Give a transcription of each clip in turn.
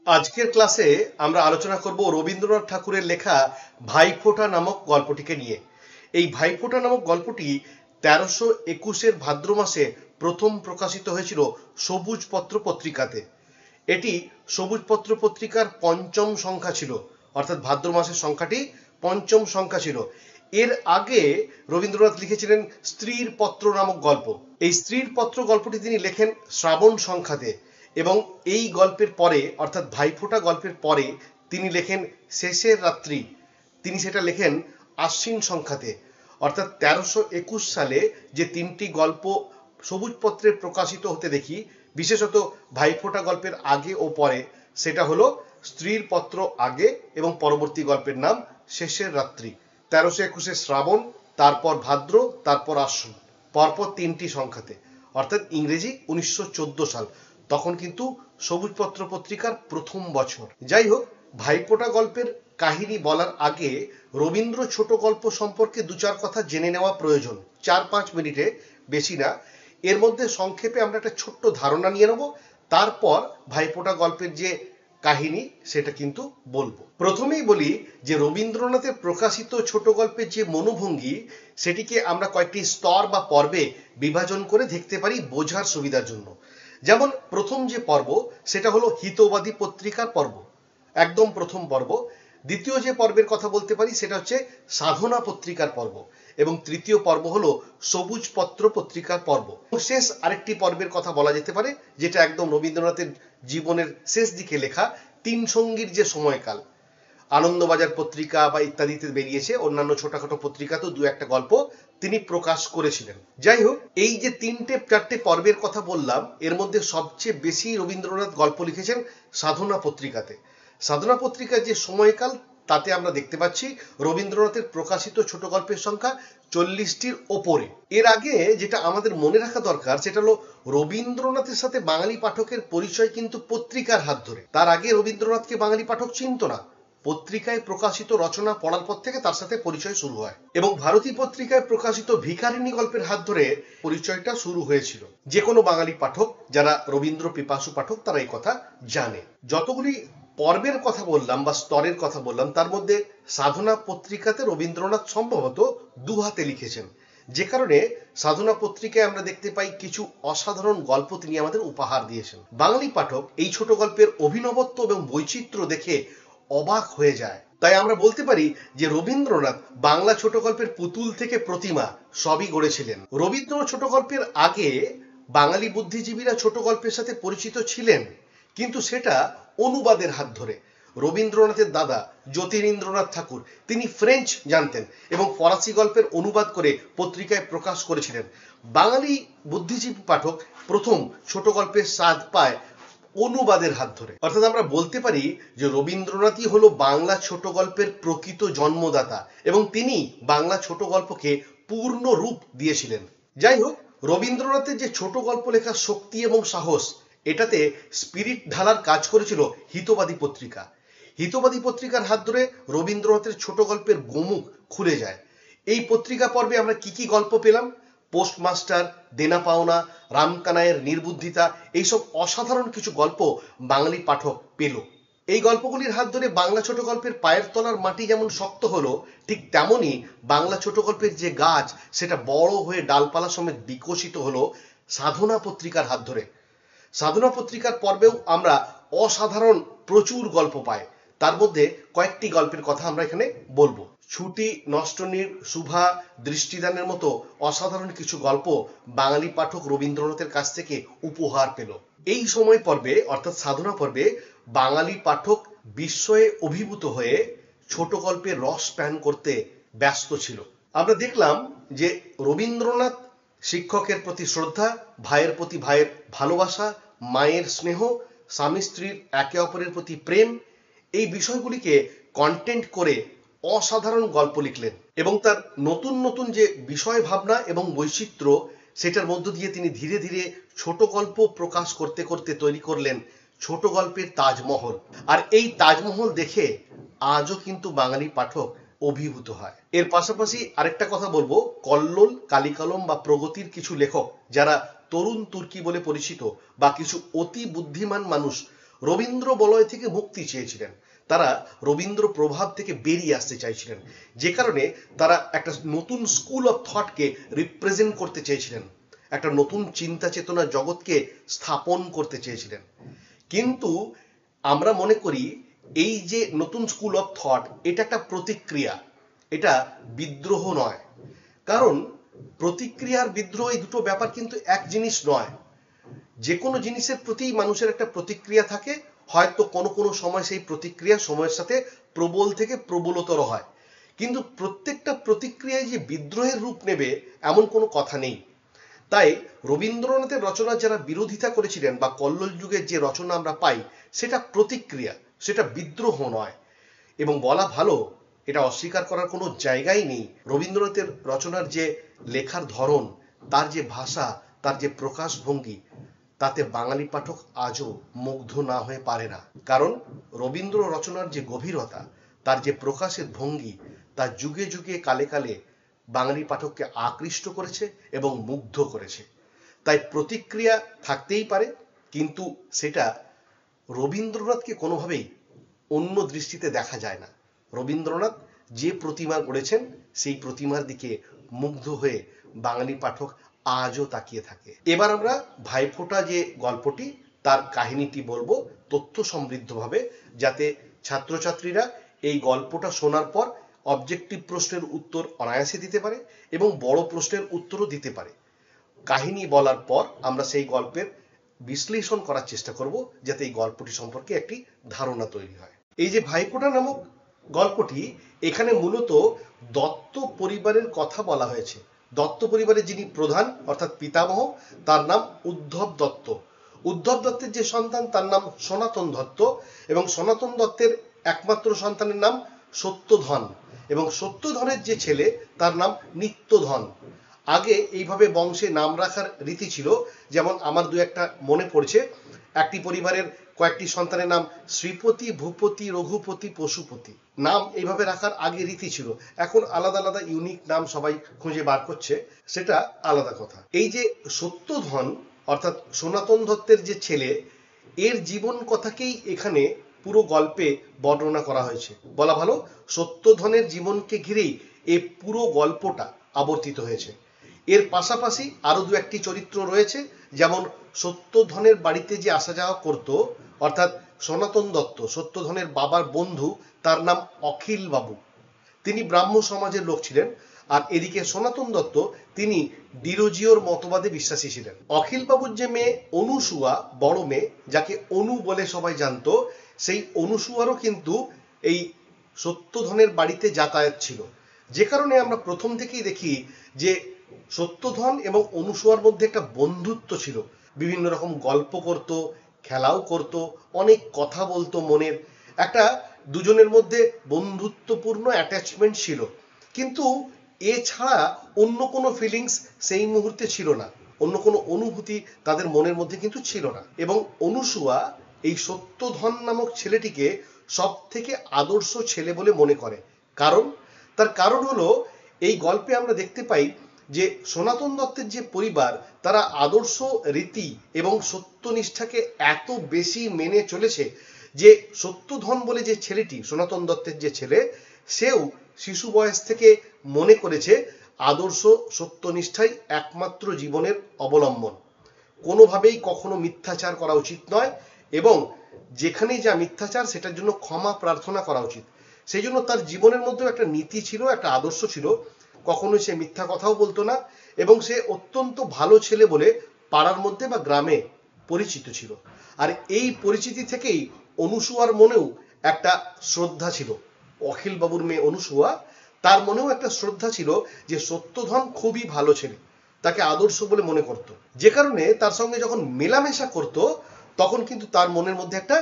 আজকের ক্লাসে আমরা আলোচনা করব রবীন্দ্রনাথ ঠাকুরের লেখা ভাইফোঁটা নামক গল্পটিকে নিয়ে। এই ভাইফোঁটা নামক গল্পটি ১৩২১-এর ভাদ্র মাসে প্রথম প্রকাশিত হয়েছিল সবুজ পত্র পত্রিকাতে। এটি সবুজ পত্র পত্রিকার পঞ্চম সংখ্যা ছিল, অর্থাৎ ভাদ্র মাসের সংখ্যাটি পঞ্চম সংখ্যা ছিল। এর আগে রবীন্দ্রনাথ লিখেছিলেন স্ত্রীর পত্র নামক গল্প। এই স্ত্রীর পত্র গল্পটি তিনি লেখেন শ্রাবণ সংখ্যাতে, এবং এই গল্পের পরে অর্থাৎ ভাইফোঁটা গল্পের পরে তিনি লেখেন শেষের রাত্রি, তিনি সেটা লেখেন আশ্বিন সংখ্যাতে। অর্থাৎ ১৩২১ সালে যে তিনটি গল্প সবুজ পত্রে প্রকাশিত হতে দেখি, বিশেষত ভাইফোঁটা গল্পের আগে ও পরে, সেটা হলো স্ত্রীর পত্র আগে এবং পরবর্তী গল্পের নাম শেষের রাত্রি। ১৩২১-এ শ্রাবণ, তারপর ভাদ্র, তারপর আশ্বিন, পরপর তিনটি সংখ্যাতে, অর্থাৎ ইংরেজি ১৯১৪ সাল। তখন কিন্তু সবুজ পত্র পত্রিকার প্রথম বছর। যাই হোক, ভাইফোঁটা গল্পের কাহিনী বলার আগে রবীন্দ্র ছোট গল্প সম্পর্কে দু চার কথা জেনে নেওয়া প্রয়োজন, ৪-৫ মিনিটে, বেশি না। এর মধ্যে সংক্ষেপে আমরা একটা ছোট্ট ধারণা নিয়ে নেব, তারপর ভাইফোঁটা গল্পের যে কাহিনী সেটা কিন্তু বলবো। প্রথমেই বলি যে রবীন্দ্রনাথের প্রকাশিত ছোট গল্পের যে মনোভঙ্গি, সেটিকে আমরা কয়েকটি স্তর বা পর্বে বিভাজন করে দেখতে পারি বোঝার সুবিধার জন্য। যেমন প্রথম যে পর্ব সেটা হলো হিতবাদী পত্রিকার পর্ব, একদম প্রথম পর্ব। দ্বিতীয় যে পর্বের কথা বলতে পারি সেটা হচ্ছে সাধনা পত্রিকার পর্ব, এবং তৃতীয় পর্ব হলো সবুজ পত্র পত্রিকার পর্ব। শেষ আরেকটি পর্বের কথা বলা যেতে পারে, যেটা একদম রবীন্দ্রনাথের জীবনের শেষ দিকে লেখা তিন সঙ্গীর যে সময়কাল। আনন্দবাজার পত্রিকা বা ইত্যাদিতে বেরিয়েছে, অন্যান্য ছোটখাটো পত্রিকাতেও দু একটা গল্প তিনি প্রকাশ করেছিলেন। যাই হোক, এই যে তিনটে চারটে পর্বের কথা বললাম, এর মধ্যে সবচেয়ে বেশি রবীন্দ্রনাথ গল্প লিখেছেন সাধনা পত্রিকাতে। সাধনা পত্রিকার যে সময়কাল, তাতে আমরা দেখতে পাচ্ছি রবীন্দ্রনাথের প্রকাশিত ছোট গল্পের সংখ্যা ৪০টির ওপরে। এর আগে যেটা আমাদের মনে রাখা দরকার, সেটা হলো রবীন্দ্রনাথের সাথে বাঙালি পাঠকের পরিচয় কিন্তু পত্রিকার হাত ধরে। তার আগে রবীন্দ্রনাথকে বাঙালি পাঠক চিনত না। পত্রিকায় প্রকাশিত রচনা পড়ার পর থেকে তার সাথে পরিচয় শুরু হয়, এবং ভারতী পত্রিকায় প্রকাশিত ভিখারিণী গল্পের হাত ধরে পরিচয়টা শুরু হয়েছিল। যে কোনো বাঙালি পাঠক যারা রবীন্দ্র পিপাসু পাঠক, তারা এই কথা জানে। যতগুলি পর্বের কথা বললাম বা স্তরের কথা বললাম, তার মধ্যে সাধনা পত্রিকাতে রবীন্দ্রনাথ সম্ভবত দুহাতে লিখেছেন, যে কারণে সাধনা পত্রিকায় আমরা দেখতে পাই কিছু অসাধারণ গল্প তিনি আমাদের উপহার দিয়েছেন। বাঙালি পাঠক এই ছোট গল্পের অভিনবত্ব এবং বৈচিত্র্য দেখে অবাক হয়ে যায়। তাই আমরা বলতে পারি যে রবীন্দ্রনাথ বাংলা ছোট গল্পের পুতুল থেকে প্রতিমা সবই গড়েছিলেন। রবীন্দ্র ছোট গল্পের আগে বাঙালি বুদ্ধিজীবীরা ছোট গল্পের সাথে পরিচিত ছিলেন, কিন্তু সেটা অনুবাদের হাত ধরে। রবীন্দ্রনাথের দাদা জ্যোতিরিন্দ্রনাথ ঠাকুর, তিনি ফ্রেঞ্চ জানতেন এবং ফরাসি গল্পের অনুবাদ করে পত্রিকায় প্রকাশ করেছিলেন। বাঙালি বুদ্ধিজীবী পাঠক প্রথম ছোট গল্পের স্বাদ পায় অনুবাদের হাত ধরে। অর্থাৎ আমরা বলতে পারি যে রবীন্দ্রনাথই হলো বাংলা ছোট গল্পের প্রকৃত জন্মদাতা, এবং তিনি বাংলা ছোট গল্পকে পূর্ণ রূপ দিয়েছিলেন। যাই হোক, রবীন্দ্রনাথের যে ছোট গল্প লেখার শক্তি এবং সাহস, এটাতে স্পিরিট ঢালার কাজ করেছিল হিতবাদী পত্রিকা। হিতবাদী পত্রিকার হাত ধরে রবীন্দ্রনাথের ছোট গল্পের গোমুখ খুলে যায়। এই পত্রিকা পর্বে আমরা কি কি গল্প পেলাম? পোস্টমাস্টার, দেনা পাওনা, রামকানাইয়ের নির্বুদ্ধিতা, এইসব অসাধারণ কিছু গল্প বাঙালি পাঠক পেল। এই গল্পগুলির হাত ধরে বাংলা ছোট গল্পের পায়ের তলার মাটি যেমন শক্ত হলো, ঠিক তেমনই বাংলা ছোট গল্পের যে গাছ, সেটা বড় হয়ে ডালপালা সমেত বিকশিত হলো সাধনা পত্রিকার হাত ধরে। সাধনা পত্রিকার পর্বেও আমরা অসাধারণ প্রচুর গল্প পাই। তার মধ্যে কয়েকটি গল্পের কথা আমরা এখানে বলবো। ছুটি, নষ্টনীড়, শুভা, দৃষ্টিদানের মতো অসাধারণ কিছু গল্প বাঙালি পাঠক রবীন্দ্রনাথের কাছ থেকে উপহার পেল। এই সময় পর্বে অর্থাৎ সাধনা পর্বে বাঙালি পাঠক বিস্ময়ে অভিভূত হয়ে ছোট গল্পের রস পান করতে ব্যস্ত ছিল। আমরা দেখলাম যে রবীন্দ্রনাথ শিক্ষকের প্রতি শ্রদ্ধা, ভাইয়ের প্রতি ভাইয়ের ভালোবাসা, মায়ের স্নেহ, স্বামী স্ত্রীর একে অপরের প্রতি প্রেম, এই বিষয়গুলিকে কন্টেন্ট করে অসাধারণ গল্প লিখলেন, এবং তার নতুন নতুন যে বিষয় ভাবনা এবং বৈচিত্র্য, সেটার মধ্য দিয়ে তিনি ধীরে ধীরে ছোট গল্প প্রকাশ করতে করতে তৈরি করলেন ছোট গল্পের তাজমহল। আর এই তাজমহল দেখে আজও কিন্তু বাঙালি পাঠক অভিভূত হয়। এর পাশাপাশি আরেকটা কথা বলবো, কল্লোল, কালিকলম বা প্রগতির কিছু লেখক যারা তরুণ তুর্কি বলে পরিচিত, বা কিছু অতি বুদ্ধিমান মানুষ রবীন্দ্র বলয় থেকে মুক্তি চেয়েছিলেন, তারা রবীন্দ্র প্রভাব থেকে বেরিয়ে আসতে চাইছিলেন, যে কারণে তারা একটা নতুন স্কুল অফ থটকে রিপ্রেজেন্ট করতে চেয়েছিলেন, একটা নতুন চিন্তা চেতনা জগৎকে স্থাপন করতে চেয়েছিলেন। কিন্তু আমরা মনে করি এই যে নতুন স্কুল অফ থট, এটা একটা প্রতিক্রিয়া, এটা বিদ্রোহ নয়। কারণ প্রতিক্রিয়া আর বিদ্রোহ এই দুটো ব্যাপার কিন্তু এক জিনিস নয়। যে কোনো জিনিসের প্রতি মানুষের একটা প্রতিক্রিয়া থাকে, হয়তো কোনো কোনো সময় সেই প্রতিক্রিয়া সময়ের সাথে প্রবল থেকে প্রবলতর হয়, কিন্তু প্রত্যেকটা প্রতিক্রিয়ায় যে বিদ্রোহের রূপ নেবে এমন কোনো কথা নেই। তাই রবীন্দ্রনাথের রচনা যারা বিরোধিতা করেছিলেন বা কল্লোল যুগের যে রচনা আমরা পাই, সেটা প্রতিক্রিয়া, সেটা বিদ্রোহ নয়। এবং বলা ভালো, এটা অস্বীকার করার কোনো জায়গাই নেই, রবীন্দ্রনাথের রচনার যে লেখার ধরন, তার যে ভাষা, তার যে প্রকাশভঙ্গি, তাতে বাঙালি পাঠক আজও মুগ্ধ না হয়ে পারে না। কারণ রবীন্দ্র রচনার যে গভীরতা, তার যে প্রকাশের ভঙ্গি, তা যুগে যুগে কালে কালে বাঙালি পাঠককে আকৃষ্ট করেছে এবং মুগ্ধ করেছে। তাই প্রতিক্রিয়া থাকতেই পারে, কিন্তু সেটা রবীন্দ্রনাথকে কোনোভাবেই অন্য দৃষ্টিতে দেখা যায় না। রবীন্দ্রনাথ যে প্রতিমা গড়েছেন, সেই প্রতিমার দিকে মুগ্ধ হয়ে বাঙালি পাঠক আজও তাকিয়ে থাকে। এবার আমরা ভাইফোঁটা যে গল্পটি, তার কাহিনীটি বলবো তথ্য সমৃদ্ধভাবে, যাতে ছাত্রছাত্রীরা এই গল্পটা শোনার পর অবজেক্টিভ প্রশ্নের উত্তর অনায়াসে দিতে পারে এবং বড় প্রশ্নের উত্তরও দিতে পারে। কাহিনী বলার পর আমরা সেই গল্পের বিশ্লেষণ করার চেষ্টা করব, যাতে এই গল্পটি সম্পর্কে একটি ধারণা তৈরি হয়। এই যে ভাইফোঁটা নামক গল্পটি, এখানে মূলত দত্ত পরিবারের কথা বলা হয়েছে। দত্ত পরিবারের যিনি প্রধান অর্থাৎ পিতামহ, তার নাম উদ্ধব দত্ত। উদ্ধব দত্তের যে সন্তান, তার নাম সনাতন দত্ত, এবং সনাতন দত্তের একমাত্র সন্তানের নাম সত্যধন, এবং সত্যধনের যে ছেলে, তার নাম নিত্যধন। আগে এইভাবে বংশে নাম রাখার রীতি ছিল, যেমন আমার দু একটা মনে পড়ছে। একটি পরিবারের কয়েকটি সন্তানের নাম শ্রীপতি, ভূপতি, রঘুপতি, পশুপতি, নাম এইভাবে রাখার আগে রীতি ছিল। এখন আলাদা আলাদা ইউনিক নাম সবাই খুঁজে বার করছে, সেটা আলাদা কথা। এই যে সত্যধন অর্থাৎ সনাতন দত্তের যে ছেলে, এর জীবন কথাকেই এখানে পুরো গল্পে বর্ণনা করা হয়েছে। বলা ভালো, সত্যধনের জীবনকে ঘিরেই এই পুরো গল্পটা আবর্তিত হয়েছে। এর পাশাপাশি আরো দু একটি চরিত্র রয়েছে, যেমন সত্যধনের বাড়িতে যে আসা যাওয়া করত, অর্থাৎ সনাতন দত্ত সত্যধনের বাবার বন্ধু, তার নাম অখিল বাবু, তিনি ব্রাহ্ম সমাজের লোক ছিলেন। আর এদিকে সনাতন দত্ত, তিনি ডিরোজিওর মতবাদে বিশ্বাসী ছিলেন। অখিল বাবুর যে মেয়ে অনুসুয়া, বড় মেয়ে, যাকে অনু বলে সবাই জানতো, সেই অনুসুয়ারও কিন্তু এই সত্যধনের বাড়িতে যাতায়াত ছিল। যে কারণে আমরা প্রথম থেকেই দেখি যে সত্যধন এবং অনুসুয়ার মধ্যে একটা বন্ধুত্ব ছিল। বিভিন্ন রকম গল্প করত, খেলাও করত, অনেক কথা বলতো, মনের একটা দুজনের মধ্যে বন্ধুত্বপূর্ণ অ্যাটাচমেন্ট ছিল। কিন্তু এছাড়া অন্য কোনো ফিলিংস সেই মুহূর্তে ছিল না, অন্য কোনো অনুভূতি তাদের মনের মধ্যে কিন্তু ছিল না। এবং অনুসুয়া এই সত্যধন নামক ছেলেটিকে সব থেকে আদর্শ ছেলে বলে মনে করে। তার কারণ হলো, এই গল্পে আমরা দেখতে পাই যে সনাতন দত্তের যে পরিবার, তারা আদর্শ রীতি এবং সত্যনিষ্ঠাকে এত বেশি মেনে চলেছে যে সত্যধন বলে যে ছেলেটি, সনাতন দত্তের যে ছেলে, সেও শিশু বয়স থেকে মনে করেছে আদর্শ সত্যনিষ্ঠাই একমাত্র জীবনের অবলম্বন। কোনোভাবেই কখনো মিথ্যাচার করা উচিত নয়, এবং যেখানেই যা মিথ্যাচার, সেটার জন্য ক্ষমা প্রার্থনা করা উচিত। সেই জন্য তার জীবনের মধ্যেও একটা নীতি ছিল, একটা আদর্শ ছিল। কখনোই সে মিথ্যা কথাও বলতো না, এবং সে অত্যন্ত ভালো ছেলে বলে পাড়ার মধ্যে বা গ্রামে পরিচিত ছিল। আর এই পরিচিতি থেকেই অনুসুয়ার মনেও একটা শ্রদ্ধা ছিল। অখিল বাবুর মেয়ে অনুসুয়া, তার মনেও একটা শ্রদ্ধা ছিল যে সত্যধন খুবই ভালো ছেলে, তাকে আদর্শ বলে মনে করত। যে কারণে তার সঙ্গে যখন মেলামেশা করত, তখন কিন্তু তার মনের মধ্যে একটা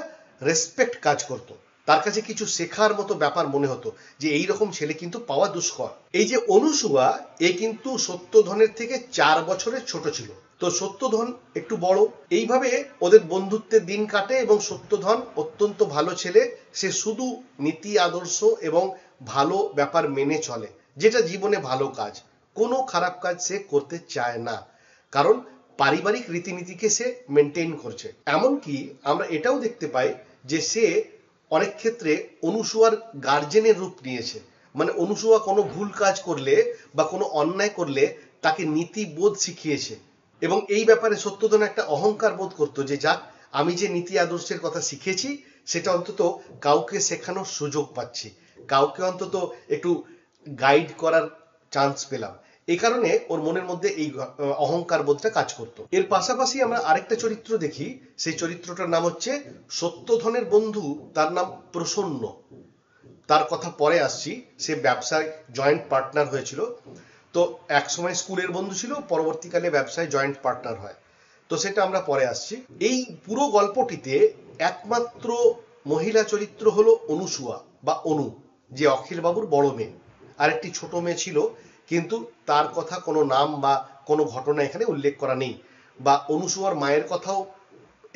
রেসপেক্ট কাজ করত। তার কাছে কিছু শেখার মতো ব্যাপার মনে হতো, যে এই রকম ছেলে কিন্তু পাওয়া দুষ্কর। এই যে অনুসুয়া, এ কিন্তু সত্যধনের থেকে 4 বছরের ছোট ছিল। তো সত্যধন একটু বড়। এইভাবে ওদের বন্ধুত্বের দিন কাটে, এবং সত্যধন অত্যন্ত ভালো ছেলে। সে শুধু নীতি আদর্শ এবং ভালো ব্যাপার মেনে চলে, যেটা জীবনে ভালো কাজ, কোনো খারাপ কাজ সে করতে চায় না। কারণ পারিবারিক রীতিনীতিকে সে মেনটেন করছে। এমনকি আমরা এটাও দেখতে পাই যে সে অনেক ক্ষেত্রে অনুসুয়ার গার্জেনের রূপ নিয়েছে। মানে অনুসুয়া কোনো ভুল কাজ করলে বা কোনো অন্যায় করলে তাকে নীতিবোধ শিখিয়েছে, এবং এই ব্যাপারে সত্যধন একটা অহংকার বোধ করতো যে যাক, আমি যে নীতি আদর্শের কথা শিখেছি সেটা অন্তত কাউকে শেখানোর সুযোগ পাচ্ছি, কাউকে অন্তত একটু গাইড করার চান্স পেলাম। এই কারণে ওর মনের মধ্যে এই অহংকার বোধটা কাজ করতো। এর পাশাপাশি আমরা আরেকটা চরিত্র দেখি, সেই চরিত্রটার নাম হচ্ছে সত্যধনের বন্ধু, তার নাম প্রসন্ন। তার কথা পরে আসছি। সে ব্যবসায় জয়েন্ট পার্টনার হয়েছিল। তো এক সময় স্কুলের বন্ধু ছিল, পরবর্তীকালে ব্যবসায় জয়েন্ট পার্টনার হয়। তো সেটা আমরা পরে আসছি। এই পুরো গল্পটিতে একমাত্র মহিলা চরিত্র হলো অনুসুয়া বা অনু, যে অখিল বাবুর বড় মেয়ে। আরেকটি ছোট মেয়ে ছিল, কিন্তু তার কথা কোনো নাম বা কোনো ঘটনা এখানে উল্লেখ করা নেই। বা অনুসুয়ার মায়ের কথাও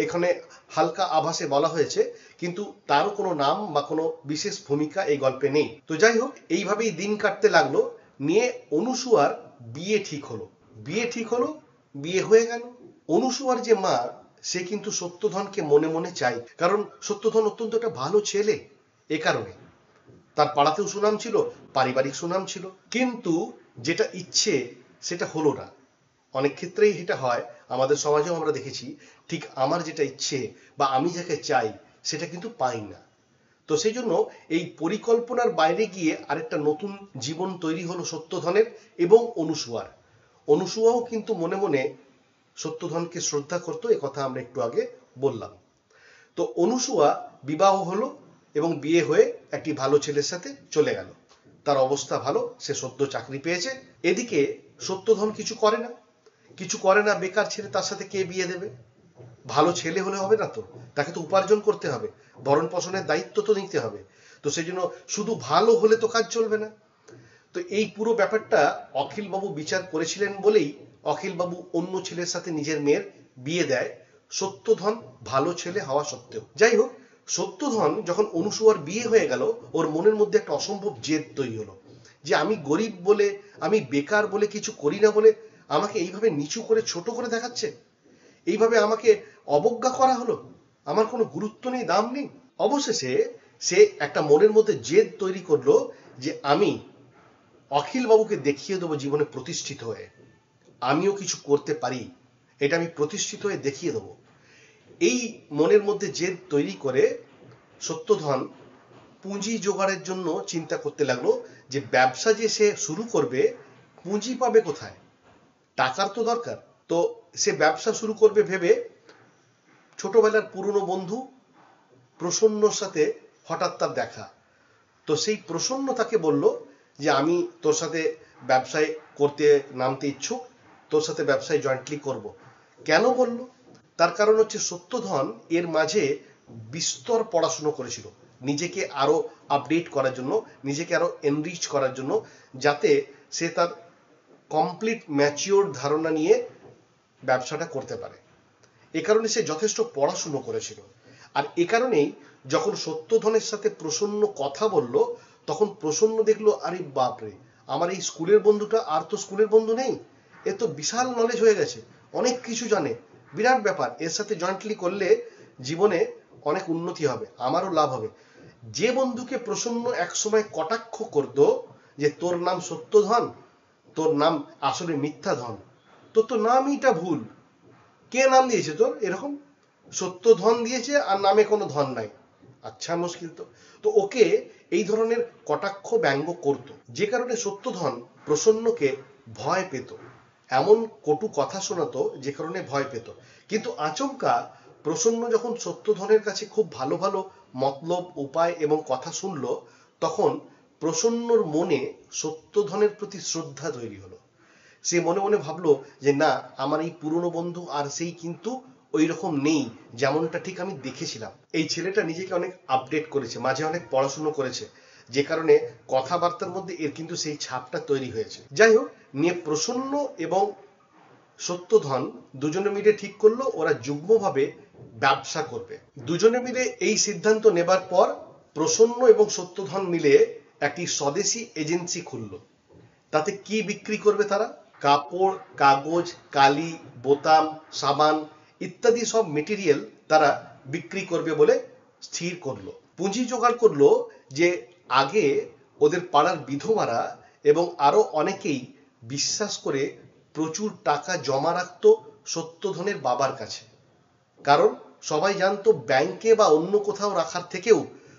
এখানে হালকা আভাসে বলা হয়েছে, কিন্তু তারও কোনো নাম বা কোনো বিশেষ ভূমিকা এই গল্পে নেই। তো যাই হোক, এইভাবেই দিন কাটতে লাগলো। নিয়ে অনুসুয়ার বিয়ে ঠিক হলো। বিয়ে হয়ে গেল। অনুসুয়ার যে মা, সে কিন্তু সত্যধনকে মনে মনে চাই, কারণ সত্যধন অত্যন্ত একটা ভালো ছেলে। এ কারণে তার পাড়াতেও সুনাম ছিল, পারিবারিক সুনাম ছিল, কিন্তু যেটা ইচ্ছে সেটা হলো না। অনেক ক্ষেত্রেই এটা হয়, আমাদের সমাজেও আমরা দেখেছি, ঠিক আমার যেটা ইচ্ছে বা আমি যাকে চাই সেটা কিন্তু পাই না। তো সেই জন্য এই পরিকল্পনার বাইরে গিয়ে আরেকটা নতুন জীবন তৈরি হলো সত্যধনের এবং অনুসুয়ার। অনুসুয়াও কিন্তু মনে মনে সত্যধনকে শ্রদ্ধা করতো, এ কথা আমরা একটু আগে বললাম। তো অনুসুয়া বিবাহ হলো এবং বিয়ে হয়ে একটি ভালো ছেলের সাথে চলে গেল। তার অবস্থা ভালো, সে সদ্য চাকরি পেয়েছে। এদিকে সত্যধন কিছু করে না, বেকার ছেলে, তার সাথে কে বিয়ে দেবে? ভালো ছেলে হলে হবে না তো, তাকে তো উপার্জন করতে হবে, ভরণ পোষণের দায়িত্ব তো নিতে হবে। তো সেই জন্য শুধু ভালো হলে তো কাজ চলবে না। তো এই পুরো ব্যাপারটা অখিলবাবু বিচার করেছিলেন বলেই অখিলবাবু অন্য ছেলের সাথে নিজের মেয়ের বিয়ে দেয়, সত্যধন ভালো ছেলে হওয়া সত্ত্বেও। যাই হোক, সত্যধন যখন অনুসুয়ার বিয়ে হয়ে গেল, ওর মনের মধ্যে একটা অসম্ভব জেদ তৈরি হলো যে আমি গরিব বলে, আমি বেকার বলে, কিছু করি না বলে আমাকে এইভাবে নিচু করে ছোট করে দেখাচ্ছে, এইভাবে আমাকে অবজ্ঞা করা হলো, আমার কোনো গুরুত্ব নেই, দাম নেই। অবশেষে সে একটা মনের মধ্যে জেদ তৈরি করলো যে আমি অখিল বাবুকে দেখিয়ে দেবো জীবনে প্রতিষ্ঠিত হয়ে আমিও কিছু করতে পারি, এটা আমি প্রতিষ্ঠিত হয়ে দেখিয়ে দেবো। এই মনের মধ্যে জেদ তৈরি করে সত্যধন পুঁজি জোগাড়ের জন্য চিন্তা করতে লাগলো যে ব্যবসা যে সে শুরু করবে, পুঁজি পাবে কোথায়? টাকার তো দরকার। তো সে ব্যবসা শুরু করবে ভেবে ছোটবেলার পুরনো বন্ধু প্রসন্নর সাথে হঠাৎ তার দেখা। তো সেই প্রসন্ন তাকে বলল যে আমি তোর সাথে ব্যবসায় করতে নামতে ইচ্ছুক, তোর সাথে ব্যবসায় জয়েন্টলি করব। কেন বলল? তার কারণ হচ্ছে সত্যধন এর মাঝে বিস্তর পড়াশুনো করেছিল, নিজেকে আরো আপডেট করার জন্য, নিজেকে আরো এনরিচ করার জন্য, যাতে সে তার কমপ্লিট ম্যাচিওর ধারণা নিয়ে ব্যবসাটা করতে পারে। এ কারণে সে যথেষ্ট পড়াশুনো করেছিল। আর এ কারণেই যখন সত্যধনের সাথে প্রসন্ন কথা বলল, তখন প্রসন্ন দেখলো, আরে বাপরে, আমার এই স্কুলের বন্ধুটা আর তো স্কুলের বন্ধু নেই, এ তো বিশাল নলেজ হয়ে গেছে, অনেক কিছু জানে, বিরাট ব্যাপার, এর সাথে জয়েন্টলি করলে জীবনে অনেক উন্নতি হবে, আমারও লাভ হবে। যে বন্ধুকে প্রসন্ন একসময় কটাক্ষ করতো যে তোর নাম সত্যধন, তোর নাম আসলে মিথ্যা ধন, তোর তো নামইটা ভুল, কে নাম দিয়েছে তোর এরকম? সত্যধন দিয়েছে আর নামে কোনো ধন নাই, আচ্ছা মুশকিল তো। তো ওকে এই ধরনের কটাক্ষ ব্যঙ্গ করত, যে কারণে সত্যধন প্রসন্নকে ভয় পেত, এমন কটু কথা শোনাতো যে কারণে ভয় পেত। কিন্তু আচমকা প্রসন্ন যখন সত্যধনের কাছে খুব ভালো ভালো মতলব, উপায় এবং কথা শুনলো, তখন প্রসন্নর মনে সত্যধনের প্রতি শ্রদ্ধা তৈরি হলো। সে মনে মনে ভাবলো যে না, আমার এই পুরনো বন্ধু আর সেই কিন্তু ওই রকম নেই, যেমনটা ঠিক আমি দেখেছিলাম। এই ছেলেটা নিজেকে অনেক আপডেট করেছে, মাঝে অনেক পড়াশুনো করেছে, যে কারণে কথাবার্তার মধ্যে এর কিন্তু সেই ছাপটা তৈরি হয়েছে। যাই হোক, নিয়ে প্রসন্ন এবং সত্যধন দুজনে মিলে ঠিক করলো ওরা যুগ্মভাবে ব্যবসা করবে। দুজনে মিলে এই সিদ্ধান্ত নেবার পর প্রসন্ন এবং সত্যধন মিলে একটি স্বদেশী এজেন্সি খুললো। তাতে কি বিক্রি করবে তারা? কাপড়, কাগজ, কালি, বোতাম, সাবান ইত্যাদি সব মেটেরিয়াল তারা বিক্রি করবে বলে স্থির করলো। পুঁজি জোগাড় করলো যে আগে ওদের পাড়ার বিধবারা এবং আরো অনেকেই বিশ্বাস করে প্রচুর টাকা জমা রাখতো সত্যধনের বাবার কাছে। কারণ সবাই জানতো ব্যাংকে বা অন্য কোথাও রাখার থেকেও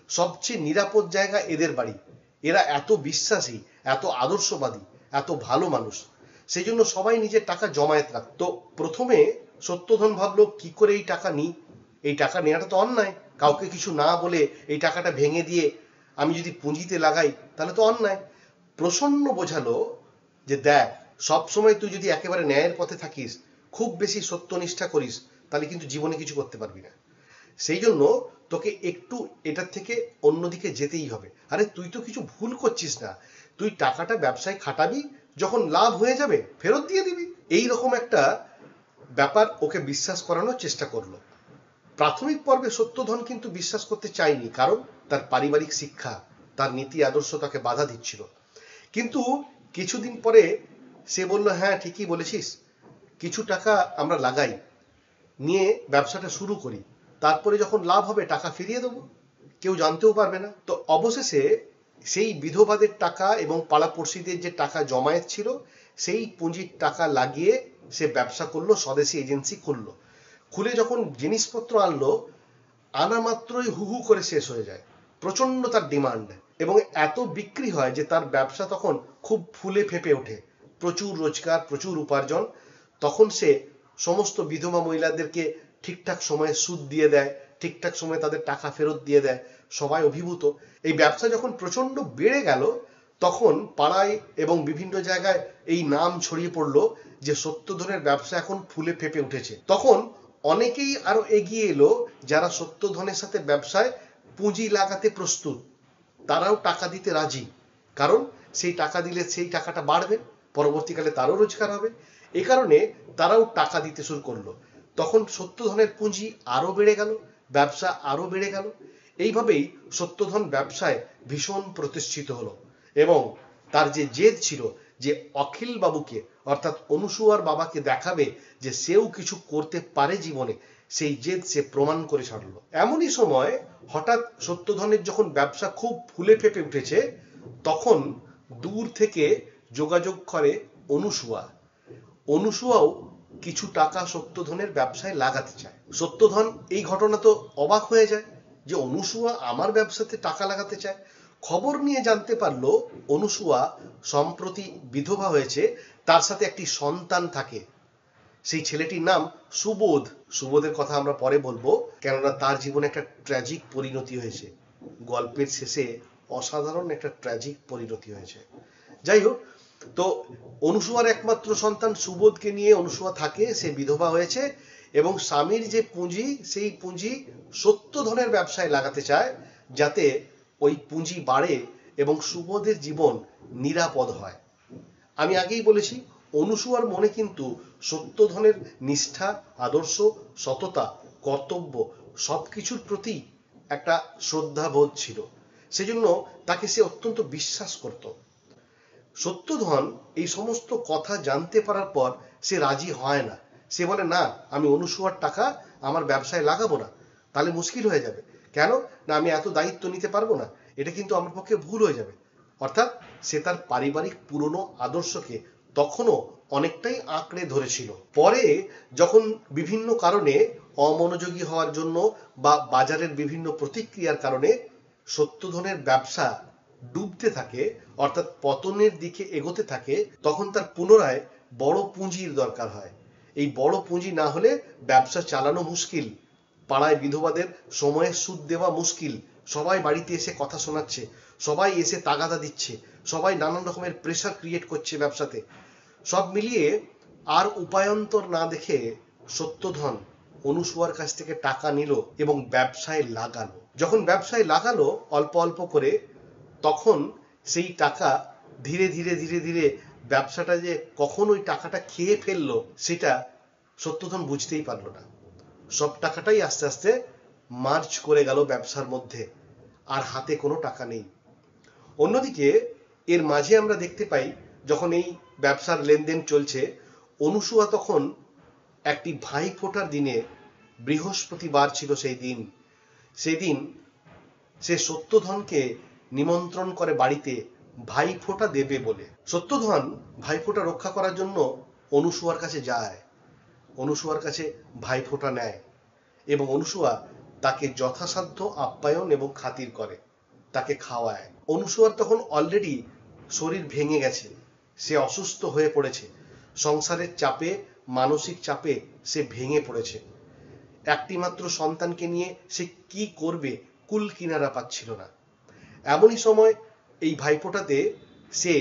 সবচেয়ে নিরাপদ জায়গা এদের বাড়ি। এরা এত বিশ্বাসী, এত আদর্শবাদী, এত ভালো মানুষ, সেই জন্য সবাই নিজের টাকা জমায়েত রাখতো। প্রথমে সত্যধন ভাবলো কি করে এই টাকা নিই, এই টাকা নেওয়াটা তো অন্যায়, কাউকে কিছু না বলে এই টাকাটা ভেঙে দিয়ে আমি যদি পুঁজিতে লাগাই তাহলে তো অন্যায়। প্রসন্ন বোঝালো যে দেখ, সবসময় তুই যদি একেবারে ন্যায়ের পথে থাকিস, খুব বেশি সত্যনিষ্ঠা করিস, তাহলে কিন্তু জীবনে কিছু করতে পারবি না। সেই জন্য তোকে একটু এটার থেকে অন্যদিকে যেতেই হবে। আরে তুই তো কিছু ভুল করছিস না, তুই টাকাটা ব্যবসায় খাটাবি, যখন লাভ হয়ে যাবে ফেরত দিয়ে দিবি। এই রকম একটা ব্যাপার ওকে বিশ্বাস করানোর চেষ্টা করলো। প্রাথমিক পর্বে সত্যধন কিন্তু বিশ্বাস করতে চায়নি, কারণ তার পারিবারিক শিক্ষা, তার নীতি আদর্শ তাকে বাধা দিচ্ছিল। কিন্তু কিছুদিন পরে সে বলল, হ্যাঁ ঠিকই বলেছিস, কিছু টাকা আমরা লাগাই, নিয়ে ব্যবসাটা শুরু করি, তারপরে যখন লাভ হবে টাকা ফিরিয়ে দেবো, কেউ জানতেও পারবে না। তো অবশেষে সেই বিধবাদের টাকা এবং পাড়াপড়শিদের যে টাকা জমায়েত ছিল, সেই পুঁজির টাকা লাগিয়ে সে ব্যবসা করলো, স্বদেশী এজেন্সি খুললো। খুলে যখন জিনিসপত্র আনলো, আনা মাত্রই হু হু করে শেষ হয়ে যায়। প্রচন্ড তার ডিমান্ড, এবং এত বিক্রি হয় যে তার ব্যবসা তখন খুব ফুলে ফেঁপে ওঠে, প্রচুর রোজগার, প্রচুর উপার্জন। তখন সে সমস্ত বিধবা মহিলাদেরকে ঠিকঠাক সময়ে সুদ দিয়ে দেয়, ঠিকঠাক সময়ে তাদের টাকা ফেরত দিয়ে দেয়, সবাই অভিভূত। এই ব্যবসা যখন প্রচন্ড বেড়ে গেল, তখন পাড়ায় এবং বিভিন্ন জায়গায় এই নাম ছড়িয়ে পড়লো যে সত্যধনের ব্যবসা এখন ফুলে ফেঁপে উঠেছে। তখন অনেকেই আরো এগিয়ে এলো, যারা সত্যধনের সাথে ব্যবসায় পুঁজি লাগাতে প্রস্তুত, তারাও টাকা দিতে রাজি। কারণ সেই টাকা দিলে সেই টাকাটা বাড়বে, পরবর্তীকালে তারও রোজগার হবে। এ কারণে তারাও টাকা দিতে শুরু করলো। তখন সত্যধনের পুঁজি আরো বেড়ে গেল, ব্যবসা আরো বেড়ে গেল। এইভাবেই সত্যধন ব্যবসায় ভীষণ প্রতিষ্ঠিত হলো, এবং তার যে জেদ ছিল যে অখিল বাবুকে অর্থাৎ অনুসুয়ার বাবাকে দেখাবে যে সেও কিছু করতে পারে জীবনে, সেই জেদ সে প্রমাণ করে ছাড়লো। এমনই সময় হঠাৎ সত্যধনের যখন ব্যবসা খুব ফুলে ফেঁপে উঠেছে, তখন দূর থেকে যোগাযোগ করে অনুসুয়া। অনুসুয়াও কিছু টাকা সত্যধনের ব্যবসায় লাগাতে চায়। সত্যধন এই ঘটনা তো অবাক হয়ে যায় যে অনুসুয়া আমার ব্যবসাতে টাকা লাগাতে চায়। খবর নিয়ে জানতে পারলো অনুসুয়া সম্প্রতি বিধবা হয়েছে, তার সাথে একটি সন্তান থাকে। সেই ছেলেটির নাম সুবোধ। সুবোধের কথা আমরা পরে বলবো, কেননা তার জীবনে একটা ট্র্যাজিক পরিণতি হয়েছে। গল্পের শেষে অসাধারণ একটা ট্র্যাজিক পরিণতি হয়েছে। যাই হোক, তো অনুসুয়ার একমাত্র সন্তান সুবোধকে নিয়ে অনুসুয়া থাকে, সে বিধবা হয়েছে, এবং স্বামীর যে পুঁজি, সেই পুঁজি সত্যধনের ব্যবসায় লাগাতে চায়, যাতে ওই পুঁজি বাড়ে এবং সুবোধের জীবন নিরাপদ হয়। আমি আগেই বলেছি, অনুসুয়ার মনে কিন্তু সত্যধনের নিষ্ঠা, আদর্শ, সততা, কর্তব্য সবকিছুর প্রতি একটা শ্রদ্ধাবোধ ছিল। সেজন্য তাকে সে অত্যন্ত বিশ্বাস করত। সত্যধন এই সমস্ত কথা জানতে পারার পর সে রাজি হয় না। সে বলে, না, আমি অনুসুয়ার টাকা আমার ব্যবসায় লাগাবো না, তাহলে মুশকিল হয়ে যাবে। কেন না, আমি এত দায়িত্ব নিতে পারবো না, এটা কিন্তু আমার পক্ষে ভুল হয়ে যাবে। অর্থাৎ সে তার পারিবারিক পুরনো আদর্শকে তখনও অনেকটাই আঁকড়ে ধরেছিল। পরে যখন বিভিন্ন কারণে অমনোযোগী হওয়ার জন্য বা বাজারের বিভিন্ন প্রতিক্রিয়ার কারণে সত্যধনের ব্যবসা ডুবতে থাকে, অর্থাৎ পতনের দিকে এগোতে থাকে, তখন তার পুনরায় বড় পুঁজির দরকার হয়। এই বড় পুঁজি না হলে ব্যবসা চালানো মুশকিল। পাড়ায় বিধবাদের সময়ে সুদ দেওয়া মুশকিল। সবাই বাড়িতে এসে কথা শোনাচ্ছে, সবাই এসে তাগাদা দিচ্ছে, সবাই নানান রকমের প্রেসার ক্রিয়েট করছে ব্যবসাতে। সব মিলিয়ে আর উপায়ন্তর না দেখে সত্যধন অনুসুয়ার কাছ থেকে টাকা নিল এবং ব্যবসায় লাগালো। যখন ব্যবসায় লাগালো অল্প অল্প করে, তখন সেই টাকা ধীরে ধীরে ধীরে ধীরে ব্যবসাটা যে কখন ওই টাকাটা খেয়ে ফেললো, সেটা সত্যধন বুঝতেই পারলো না। সব টাকাটাই আস্তে আস্তে মার্জ করে গেল ব্যবসার মধ্যে, আর হাতে কোনো টাকা নেই। অন্যদিকে এর মাঝে আমরা দেখতে পাই যখন এই ব্যবসার লেনদেন চলছে, অনুসুয়া তখন একটি ভাই ফোটার দিনে, বৃহস্পতিবার ছিল সেই দিন সে সত্যধনকে নিমন্ত্রণ করে বাড়িতে ভাই ফোঁটা দেবে বলে। সত্যধন ভাই ফোঁটা রক্ষা করার জন্য অনুসুয়ার কাছে যায়, অনুসুয়ার কাছে ভাই ফোঁটা নেয় এবং অনুসুয়া তাকে যথাসাধ্য আপ্যায়ন এবং খাতির করে, তাকে খাওয়ায়। অনুসুয়ার তখন অলরেডি শরীর ভেঙে গেছে, সে অসুস্থ হয়ে পড়েছে, সংসারের চাপে, মানসিক চাপে সে ভেঙে পড়েছে। একটি মাত্র সন্তানকে নিয়ে সে কি করবে কুল কিনারা পাচ্ছিল না। এমনই সময় এই ভাইফোঁটাতে সে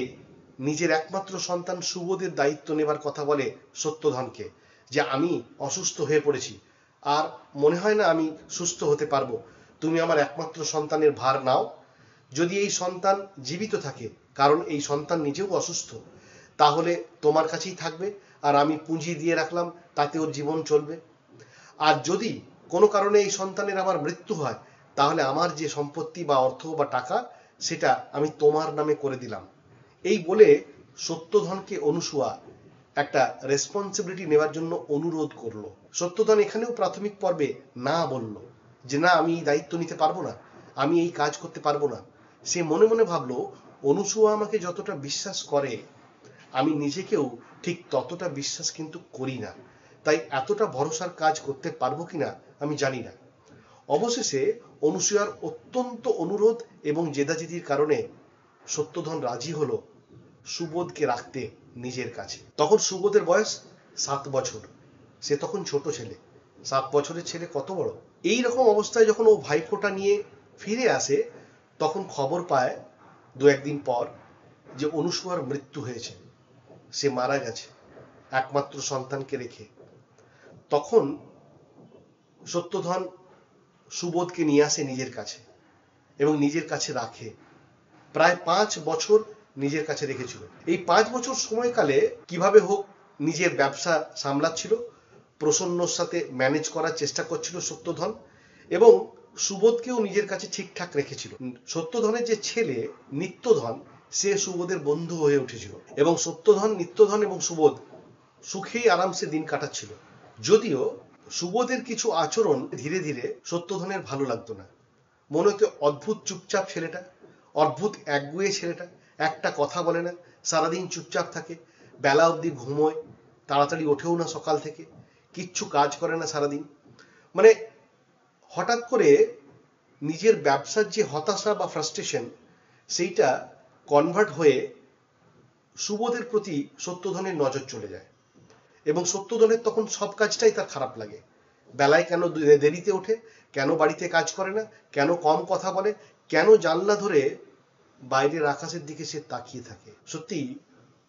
নিজের একমাত্র সন্তান সুবোধের দায়িত্ব নেবার কথা বলে সত্যধনকে, যে আমি অসুস্থ হয়ে পড়েছি, আর মনে হয় না আমি সুস্থ হতে পারবো, তুমি আমার একমাত্র সন্তানের ভার নাও। যদি এই সন্তান জীবিত থাকে, কারণ এই সন্তান নিজেও অসুস্থ, তাহলে তোমার কাছেই থাকবে, আর আমি পুঁজি দিয়ে রাখলাম, তাতে ওর জীবন চলবে। আর যদি কোনো কারণে এই সন্তানের আমার মৃত্যু হয়, তাহলে আমার যে সম্পত্তি বা অর্থ বা টাকা, সেটা আমি তোমার নামে করে দিলাম। এই বলে সত্যধনকে অনুসুয়া একটা রেসপন্সিবিলিটি নেওয়ার জন্য অনুরোধ করলো। সত্যধন এখানেও প্রাথমিক পর্বে না বলল, যে না, আমি এই দায়িত্ব নিতে পারবো না, আমি এই কাজ করতে পারবো না। সে মনে মনে ভাবলো, অনুসুয়া আমাকে যতটা বিশ্বাস করে, আমি নিজেকেও ঠিক ততটা বিশ্বাস কিন্তু করি না, তাই এতটা ভরসার কাজ করতে পারবো কিনা আমি জানি না। অবশেষে অনুসুয়ার অত্যন্ত অনুরোধ এবং জেদাজেদির কারণে সত্যধন রাজি হলো সুবোধকে রাখতে নিজের কাছে। তখন সুবোধের বয়স 7 বছর, সে তখন ছোট ছেলে। 7 বছরের ছেলে কত বড়। এই রকম অবস্থায় যখন ও ভাইফোঁটা নিয়ে ফিরে আসে, তখন খবর পায় 2-1 দিন পর যে অনুসুয়ার মৃত্যু হয়েছে, সে মারা গেছে একমাত্র সন্তানকে রেখে। তখন সত্যধন সুবোধকে নিয়ে আসে নিজের কাছে এবং নিজের কাছে রাখে। প্রায় 5 বছর নিজের কাছে রেখেছিল। এই 5 বছর সময়কালে কিভাবে হোক নিজের ব্যবসা সামলাচ্ছিল, প্রসন্নর সাথে ম্যানেজ করার চেষ্টা করছিল সত্যধন, এবং সুবোধকেও নিজের কাছে ঠিকঠাক রেখেছিল। সত্যধনের যে ছেলে নিত্যধন, সে সুবোধের বন্ধু হয়ে উঠেছিল এবং সত্যধন, নিত্যধন এবং সুবোধ সুখেই আরামসে দিন কাটাচ্ছিল। যদিও সুবোধের কিছু আচরণ ধীরে ধীরে সত্যধনের ভালো লাগতো না। মনে হতো অদ্ভুত চুপচাপ ছেলেটা, অদ্ভুত একগুঁয়ে ছেলেটা, একটা কথা বলে না, সারাদিন চুপচাপ থাকে, বেলা অবধি ঘুমোয়, তাড়াতাড়ি ওঠেও না সকাল থেকে, কিচ্ছু কাজ করে না সারাদিন। মানে হঠাৎ করে নিজের ব্যবসার যে হতাশা বা ফ্রাস্ট্রেশন, সেইটা কনভার্ট হয়ে সুবোধের প্রতি সত্যধনের নজর চলে যায় এবং সত্যধনের তখন সব কাজটাই তার খারাপ লাগে। বেলায় কেন দেরিতে ওঠে, কেন বাড়িতে কাজ করে না, কেন কম কথা বলে, কেন জানলা ধরে বাইরের আকাশের দিকে সে তাকিয়ে থাকে। সত্যি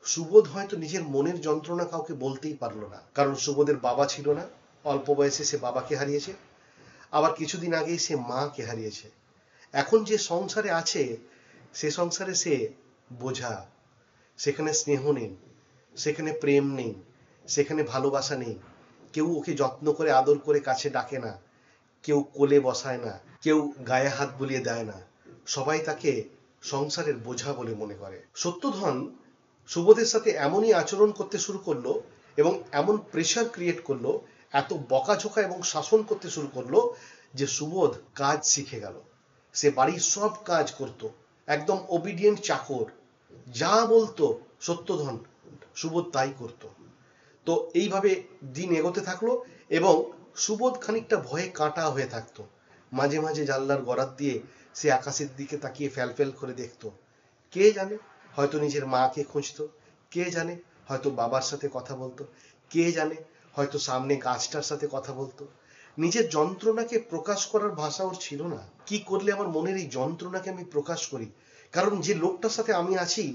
সুবোধ হয়তো নিজের মনের যন্ত্রণা কাউকে বলতেই পারলো না, কারণ সুবোধের বাবা ছিল না, অল্প বয়সে সে বাবাকে হারিয়েছে, আবার কিছুদিন আগেই সে মাকে হারিয়েছে। এখন যে সংসারে আছে, সে সংসারে সে বোঝা, সেখানে স্নেহ নেই, সেখানে প্রেম নেই, সেখানে ভালোবাসা নেই, কেউ ওকে যত্ন করে আদর করে কাছে ডাকে না, কেউ কোলে বসায় না, কেউ গায়ে হাত বুলিয়ে দেয় না, সবাই তাকে সংসারের বোঝা বলে মনে করে। সত্যধন সুবোধের সাথে এমনই আচরণ করতে শুরু করলো এবং এমন প্রেশার ক্রিয়েট করলো, এত বকাঝোকা এবং শাসন করতে শুরু করলো, যে সুবোধ কাজ শিখে গেল। সে বাড়ির সব কাজ করত, একদম ওবিডিয়েন্ট চাকর, যা বলতো সত্যধন, সুবোধ তাই করত। তো এইভাবে দিন এগোতে থাকলো এবং সুবোধ খানিকটা ভয়ে কাঁটা হয়ে থাকতো। মাঝে মাঝে জানলার গরাদ দিয়ে সে আকাশের দিকে তাকিয়ে ফ্যালফ্যাল করে দেখতো। কে জানে, হয়তো নিজের মাকে খুঁজতো, কে জানে হয়তো বাবার সাথে কথা বলতো, কে জানে হয়তো সামনে গাছটার সাথে কথা বলতো। নিজের যন্ত্রণাকে প্রকাশ করার ভাষা ওর ছিল না। কি করলে আমার মনের এই যন্ত্রণাকে আমি প্রকাশ করি, কারণ যে লোকটার সাথে আমি আছি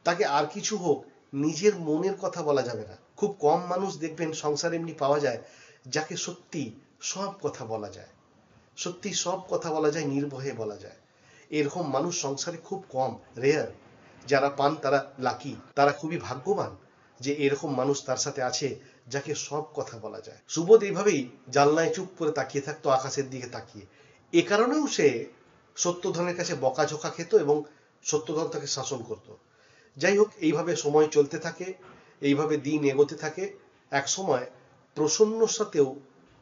তাকে আর কিছু হোক নিজের মনের কথা বলা যাবে না। খুব কম মানুষ দেখবেন সংসারে এমনি পাওয়া যায় যাকে সত্যি সব কথা বলা যায়, সত্যি সব কথা বলা যায়, নির্ভয়ে বলা যায়। এরকম মানুষ সংসারে খুব কম, রেয়ার। যারা পান তারা লাকি, তারা খুবই ভাগ্যবান যে এরকম মানুষ তার সাথে আছে যাকে সব কথা বলা যায়। সুবোধ এইভাবেই জানলায় চুপ করে তাকিয়ে থাকতো, আকাশের দিকে তাকিয়ে। এ কারণেও সে সত্যধনের কাছে বকাঝোকা খেত এবং সত্যধন তাকে শাসন করত, যাই হোক, এইভাবে সময় চলতে থাকে, এইভাবে দিন এগোতে থাকে। এক সময় প্রসন্নর সাথেও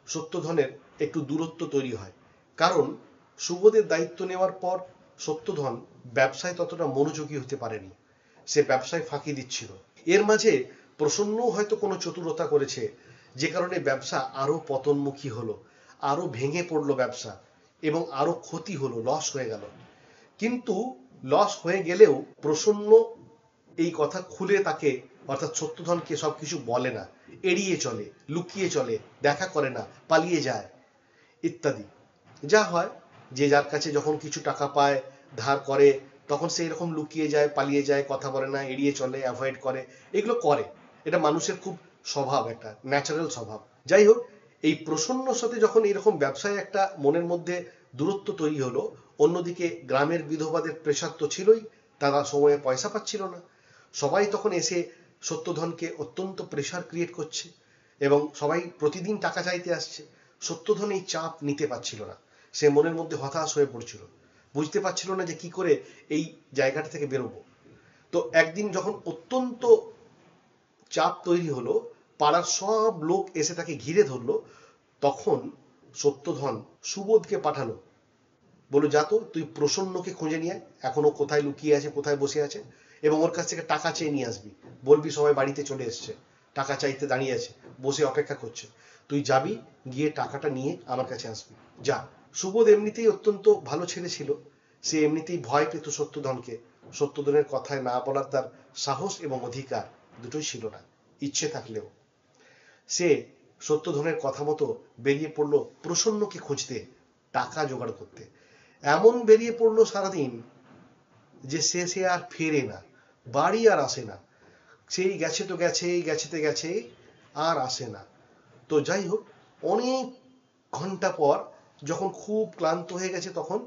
সত্যধনের একটু দূরত্ব তৈরি হয়, কারণ সুবোধের দায়িত্ব নেওয়ার পর সত্যধন ব্যবসায় ততটা মনোযোগী হতে পারেনি, সে ব্যবসায় ফাঁকি দিচ্ছিল। এর মাঝে প্রসন্ন হয়তো কোনো চতুরতা করেছে, যে কারণে ব্যবসা আরো পতনমুখী হলো, আরো ভেঙে পড়লো ব্যবসা, এবং আরো ক্ষতি হলো, লস হয়ে গেল। কিন্তু লস হয়ে গেলেও প্রসন্ন এই কথা খুলে তাকে, অর্থাৎ সত্যধনকে সবকিছু বলে না, এড়িয়ে চলে, লুকিয়ে চলে, দেখা করে না, পালিয়ে যায় ইত্যাদি। যা হয়, যে যার কাছে যখন কিছু টাকা পায়, ধার করে, তখন সে এরকম লুকিয়ে যায়, পালিয়ে যায়, কথা বলে না, এড়িয়ে চলে, অ্যাভয়েড করে, এগুলো করে। এটা মানুষের খুব স্বভাব, একটা ন্যাচারাল স্বভাব। যাই হোক, এই প্রসন্নর সাথে যখন এরকম ব্যবসায় একটা মনের মধ্যে দূরত্ব তৈরি হলো, অন্যদিকে গ্রামের বিধবাদের প্রেশার তো ছিলই, তারা সময়ে পয়সা পাচ্ছিল না, সবাই তখন এসে সত্যধনকে অত্যন্ত প্রেশার ক্রিয়েট করছে, এবং সবাই প্রতিদিন টাকা চাইতে আসছে। সত্যধন এই চাপ নিতে পারছিল না, সে মনের মধ্যে হতাশ হয়ে পড়ছিল, বুঝতে পারছিল না যে কি করে এই জায়গাটা থেকে বেরোবো। তো একদিন যখন অত্যন্ত চাপ তৈরি হলো, পাড়ার সব লোক এসে তাকে ঘিরে ধরলো, তখন সত্যধন সুবোধকে পাঠালো, বলো যা তো, তুই প্রসন্নকে খুঁজে নিয়ে, এখনো কোথায় লুকিয়ে আছে, কোথায় বসে আছে, এবং ওর কাছ থেকে টাকা চেয়ে নিয়ে আসবি, বলবি সবাই বাড়িতে চলে এসছে, টাকা চাইতে দাঁড়িয়ে আছে, বসে অপেক্ষা করছে, তুই যাবি, গিয়ে টাকাটা নিয়ে আমার কাছে আসবি, যা। সুবোধ এমনিতেই অত্যন্ত ভালো ছেলে ছিল, সে এমনিতেই ভয় পেত সত্যধনকে, সত্যধনের কথায় না বলার তার সাহস এবং অধিকার দুটোই ছিল না, ইচ্ছে থাকলেও। সে সত্যধনের কথা মতো বেরিয়ে পড়লো প্রসন্নকে খুঁজতে, টাকা জোগাড় করতে। এমন বেরিয়ে পড়লো সারাদিন যে সে আর ফেরে না, বাড়ি আর আসে না, সেই গেছে তো গেছেই, গেছেতে গেছে, আর আসে না। তো যাই হোক, অনেক ঘন্টা পর যখন খুব ক্লান্ত হয়ে গেছে, তখন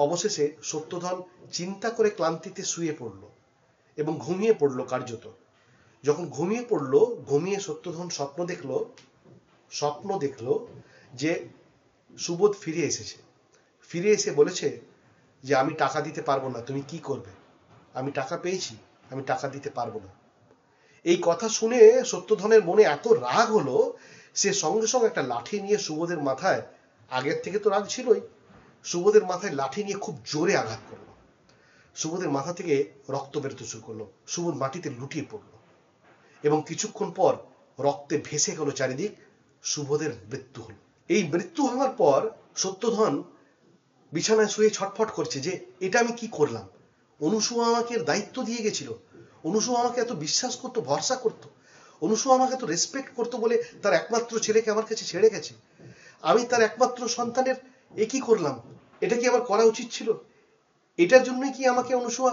অবশেষে সত্যধন চিন্তা করে ক্লান্তিতে শুয়ে পড়ল এবং ঘুমিয়ে পড়ল কার্যত। যখন ঘুমিয়ে পড়ল, ঘুমিয়ে সত্যধন স্বপ্ন দেখলো যে সুবোধ ফিরে এসেছে, ফিরে এসে বলেছে যে আমি টাকা দিতে পারবো না, তুমি কি করবে, আমি টাকা পেয়েছি, আমি টাকা দিতে পারবো না। এই কথা শুনে সত্যধনের মনে এত রাগ হলো, সে সঙ্গে সঙ্গে একটা লাঠি নিয়ে সুবোধের মাথায়, আগের থেকে তো রাগ ছিলই, সুবোধের মাথায় লাঠি নিয়ে খুব জোরে আঘাত করলো। সুবোধের মাথা থেকে রক্ত বেরোতে শুরু করলো, সুবোধ মাটিতে লুটিয়ে পড়লো, এবং কিছুক্ষণ পর রক্তে ভেসে গেল চারিদিক, সুবোধের মৃত্যু হলো। এই মৃত্যু হওয়ার পর সত্যধন বিছানায় শুয়ে ছটফট করছে যে এটা আমি কি করলাম, অনুসু আমাকে দায়িত্ব দিয়ে গেছিল, অনুসু আমাকে এত বিশ্বাস করতো, ভরসা করতো, অনুসু আমাকে এত রেসপেক্ট করতো বলে তার একমাত্র ছেলেকে আমার কাছে ছেড়ে গেছে, আমি তার একমাত্র সন্তানের এ কি করলাম, এটা কি আমার করা উচিত ছিল, এটার জন্যই কি আমাকে অনুসুয়া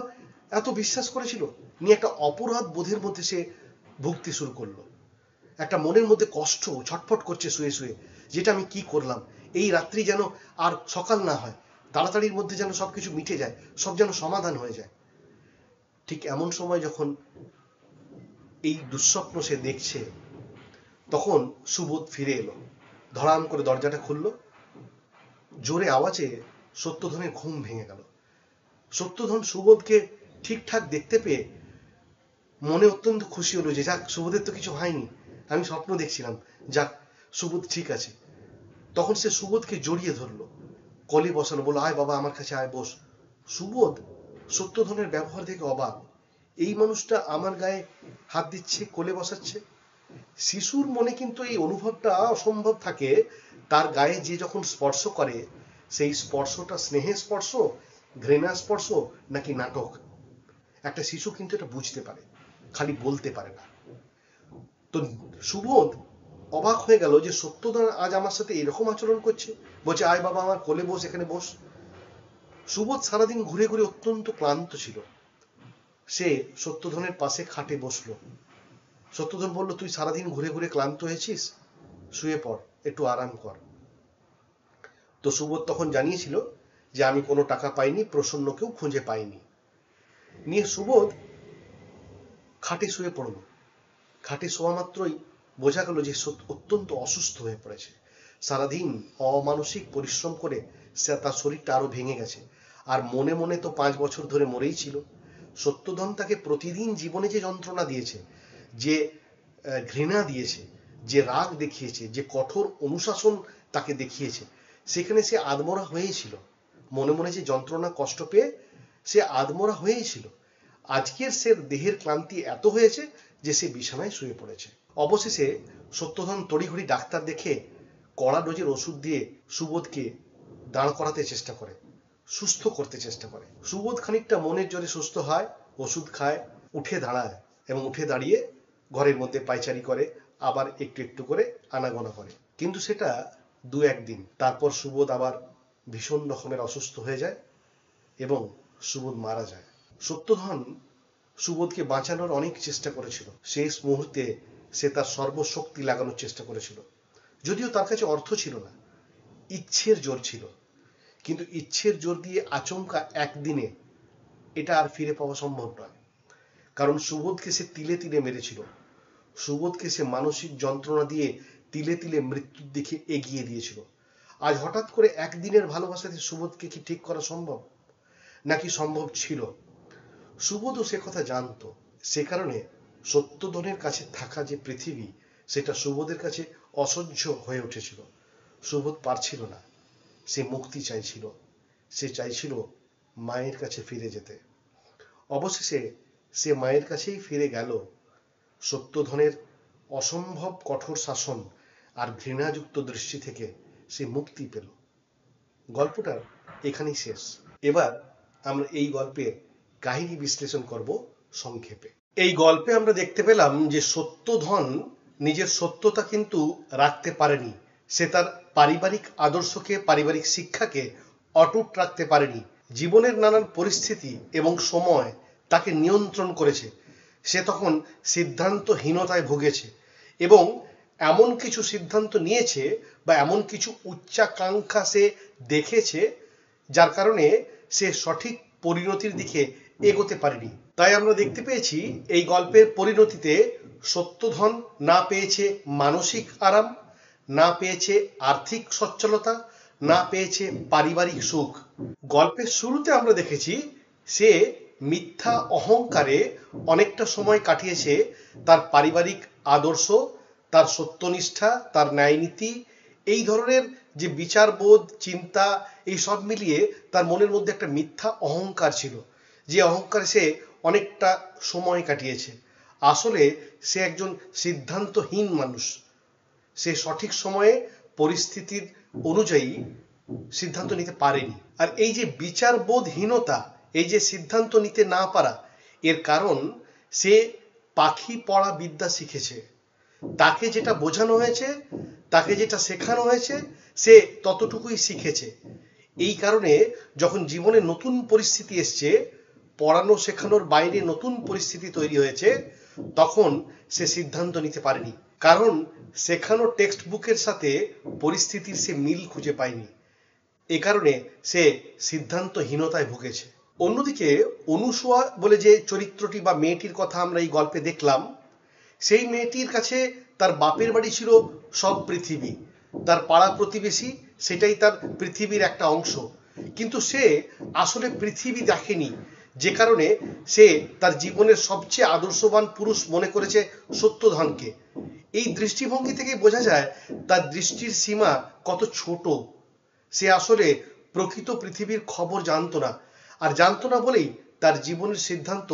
এত বিশ্বাস করেছিল, নিয়ে একটা অপরাধ বোধের মধ্যে সে ভুগতে শুরু করলো। একটা মনের মধ্যে কষ্ট ছটফট করছে শুয়ে শুয়ে, যেটা আমি কি করলাম, এই রাত্রি যেন আর সকাল না হয়, তাড়াতাড়ির মধ্যে যেন সবকিছু মিটে যায়, সব যেন সমাধান হয়ে যায়। ঠিক এমন সময় যখন এই দুঃস্বপ্ন সে দেখছে, তখন সুবোধ ফিরে এলো, ধড়াম করে দরজাটা খুললো, জোরে আওয়াজে সত্যধনের ঘুম ভেঙে গেল। সত্যধন সুবোধকে ঠিকঠাক দেখতে পেয়ে মনে অত্যন্ত খুশি হলো যে যাক, সুবোধের তো কিছু হয়নি, আমি স্বপ্ন দেখছিলাম, যাক সুবোধ ঠিক আছে। তখন সে সুবোধকে জড়িয়ে ধরলো, কোলে বসানো, বললো আয় বাবা আমার কাছে আয়, বস। সুবোধ সত্যধনের ব্যবহার দেখে অবাক, এই মানুষটা আমার গায়ে হাত দিচ্ছে, কোলে বসাচ্ছে। শিশুর মনে কিন্তু এই অনুভবটা অসম্ভব থাকে, তার গায়ে যে যখন স্পর্শ করে, সেই স্পর্শটা স্নেহের স্পর্শ, ঘৃণা স্পর্শ, নাকি নাটক, একটা শিশু কিন্তু এটা বুঝতে পারে, খালি বলতে পারে না। তো সুবোধ অবাক হয়ে গেল যে সত্যধন আজ আমার সাথে এরকম আচরণ করছে, বলছে আয় বাবা আমার কোলে বস, এখানে বস। সুবোধ সারাদিন ঘুরে ঘুরে অত্যন্ত ক্লান্ত ছিল, সে সত্যধনের পাশে খাটে বসলো। সত্যধন বলল তুই সারাদিন ঘুরে ঘুরে ক্লান্ত হয়েছিস, শুয়ে পড়, একটু আরাম কর। তো সুবোধ তখন জানিয়েছিল যে আমি কোনো টাকা পাইনি, প্রসন্নকেও খুঁজে পাইনি। নিয়ে সুবোধ খাটে শুয়ে পড়ল। খাটে শোয়া মাত্রই বোঝা গেল যে অত্যন্ত অসুস্থ হয়ে পড়েছে, সারাদিন অমানসিক পরিশ্রম করে তার শরীরটা আরো ভেঙে গেছে, আর মনে মনে তো 5 বছর ধরে মরেই ছিল, সত্যধন তাকে প্রতিদিন জীবনে যে যন্ত্রণা দিয়েছে, যে ঘৃণা দিয়েছে, যে রাগ দেখিয়েছে, যে কঠোর অনুশাসন তাকে দেখিয়েছে, সেখানে সে আদমরা হয়েছিল। মনে মনে যে যন্ত্রণা কষ্ট পেয়ে সে আদমরা হয়েছিল। আজকের সে দেহের ক্লান্তি এত হয়েছে যে সে বিছানায় শুয়ে পড়েছে। অবশেষে সত্যধন তড়িঘড়ি ডাক্তার দেখে কড়া ডোজের ওষুধ দিয়ে সুবোধকে দাঁড় করাতে চেষ্টা করে, সুস্থ করতে চেষ্টা করে। সুবোধ খানিকটা মনের জোরে সুস্থ হয়, ওষুধ খায়, উঠে দাঁড়ায় এবং উঠে দাঁড়িয়ে ঘরের মধ্যে পায়চারি করে, আবার একটু একটু করে আনাগোনা করে। কিন্তু সেটা 2-1 দিন, তারপর সুবোধ আবার ভীষণ রকমের অসুস্থ হয়ে যায় এবং সুবোধ মারা যায়। সত্যধন সুবোধকে বাঁচানোর অনেক চেষ্টা করেছিল। শেষ মুহূর্তে সে তার সর্বশক্তি লাগানোর চেষ্টা করেছিল, যদিও তার কাছে অর্থ ছিল না, ইচ্ছের জোর ছিল। কিন্তু ইচ্ছের জোর দিয়ে আচমকা একদিনে এটা আর ফিরে পাওয়া সম্ভব নয়। কারণ সুবোধকে সে তিলে তিলে মেরেছিল, সুবোধকে সে মানসিক যন্ত্রণা দিয়ে তিলে তিলে মৃত্যুর দিকে এগিয়ে দিয়েছিল। আজ হঠাৎ করে একদিনের ভালোবাসাতে সুবোধকে কি ঠিক করা সম্ভব? নাকি সম্ভব ছিল? সুবোধও সে কথা জানতো। সে কারণে সত্যধনের কাছে থাকা যে পৃথিবী, সেটা সুবোধের কাছে অসহ্য হয়ে উঠেছিল। সুবোধ পারছিল না, সে মুক্তি চাইছিল, সে চাইছিল মায়ের কাছে ফিরে যেতে। অবশেষে সে মায়ের কাছেই ফিরে গেল। সত্যধনের অসম্ভব কঠোর শাসন আর ঘৃণাযুক্ত দৃষ্টি থেকে সে মুক্তি পেল। গল্পটা এখানেই শেষ। এবার আমরা এই গল্পের কাহিনী বিশ্লেষণ করব সংক্ষেপে। এই গল্পে আমরা দেখতে পেলাম যে সত্যধন নিজের সত্যতা কিন্তু রাখতে পারেনি। সে তার পারিবারিক আদর্শকে, পারিবারিক শিক্ষাকে অটুট রাখতে পারেনি। জীবনের নানান পরিস্থিতি এবং সময় তাকে নিয়ন্ত্রণ করেছে। সে তখন সিদ্ধান্তহীনতায় ভুগেছে এবং এমন কিছু সিদ্ধান্ত নিয়েছে বা এমন কিছু উচ্চাকাঙ্ক্ষা সে দেখেছে যার কারণে সে সঠিক পরিণতির দিকে এগোতে পারেনি। তাই আমরা দেখতে পেয়েছি এই গল্পের পরিণতিতে সত্যধন না পেয়েছে মানসিক আরাম, না পেয়েছে আর্থিক সচ্ছলতা, না পেয়েছে পারিবারিক সুখ। গল্পের শুরুতে আমরা দেখেছি সে মিথ্যা অহংকারে অনেকটা সময় কাটিয়েছে তার পারিবারিক আদর্শ, তার সত্যনিষ্ঠা, তার ন্যায়নীতি, এই ধরনের যে বিচারবোধ, চিন্তা, এই সব মিলিয়ে তার মনের মধ্যে একটা মিথ্যা অহংকার ছিল, যে অহংকারে সে অনেকটা সময় কাটিয়েছে। আসলে সে একজন সিদ্ধান্তহীন মানুষ। সে সঠিক সময়ে পরিস্থিতির অনুযায়ী সিদ্ধান্ত নিতে পারেনি। আর এই যে বিচারবোধহীনতা, এই যে সিদ্ধান্ত নিতে না পারা, এর কারণ সে পাখি পড়া বিদ্যা শিখেছে। তাকে যেটা বোঝানো হয়েছে, তাকে যেটা শেখানো হয়েছে, সে ততটুকুই শিখেছে। এই কারণে যখন জীবনে নতুন পরিস্থিতি এসছে, পড়ানো শেখানোর বাইরে নতুন পরিস্থিতি তৈরি হয়েছে, তখন সে সিদ্ধান্ত নিতে পারেনি। কারণ শেখানো টেক্সট বুকের সাথে পরিস্থিতির সে মিল খুঁজে পায়নি। এ কারণে সে সিদ্ধান্তহীনতায় ভুগেছে। অন্যদিকে অনুসুয়া বলে যে চরিত্রটি বা মেয়েটির কথা আমরা এই গল্পে দেখলাম, সেই মেয়েটির কাছে তার বাপের বাড়ি ছিল সব পৃথিবী, তার পাড়া প্রতিবেশী সেটাই তার পৃথিবীর একটা অংশ। কিন্তু সে আসলে পৃথিবী দেখেনি, যে কারণে সে তার জীবনের সবচেয়ে আদর্শবান পুরুষ মনে করেছে সত্যধনকে। এই দৃষ্টিভঙ্গি থেকে বোঝা যায় তার দৃষ্টির সীমা কত ছোট। সে আসলে প্রকৃত পৃথিবীর খবর জানতো না, আর জানতো না বলেই তার জীবনের সিদ্ধান্ত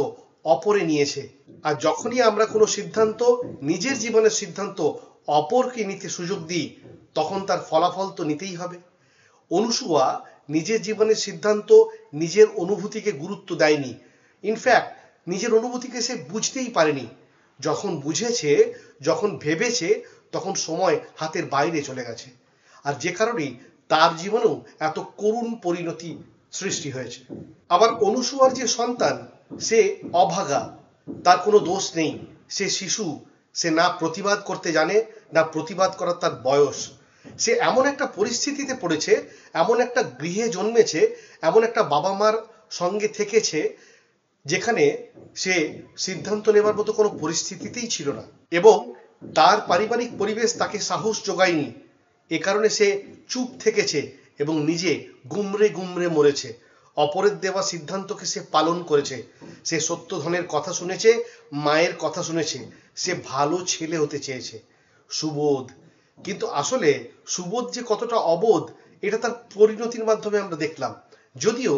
অপরে নিয়েছে। আর যখনই আমরা কোনো সিদ্ধান্ত, নিজের জীবনের সিদ্ধান্ত অপরকে নিতে সুযোগ দিই, তখন তার ফলাফল তো নিতেই হবে। অনুসুয়া নিজের জীবনের সিদ্ধান্ত, নিজের অনুভূতিকে গুরুত্ব দেয়নি। ইনফ্যাক্ট নিজের অনুভূতিকে সে বুঝতেই পারেনি। যখন বুঝেছে, যখন ভেবেছে, তখন সময় হাতের বাইরে চলে গেছে। আর যে কারণেই তার জীবনেও এত করুণ পরিণতি সৃষ্টি হয়েছে। আবার অনুসুয়ার যে সন্তান, সে অভাগা, তার কোনো দোষ নেই, সে শিশু, সে না প্রতিবাদ করতে জানে, না প্রতিবাদ করার তার বয়স। সে এমন একটা পরিস্থিতিতে পড়েছে, এমন একটা গৃহে জন্মেছে, এমন একটা বাবা মার সঙ্গে থেকেছে যেখানে সে সিদ্ধান্ত নেবার মতো কোনো পরিস্থিতিতেই ছিল না, এবং তার পারিবারিক পরিবেশ তাকে সাহস যোগায়নি। এ কারণে সে চুপ থেকেছে এবং নিজে গুমরে গুমরে মরেছে। অপরের দেওয়া সিদ্ধান্তকে সে পালন করেছে, সে সত্যধনের কথা শুনেছে, মায়ের কথা শুনেছে, সে ভালো ছেলে হতে চেয়েছে। সুবোধ, কিন্তু আসলে সুবোধ যে কতটা অবোধ এটা তার পরিণতির মাধ্যমে আমরা দেখলাম। যদিও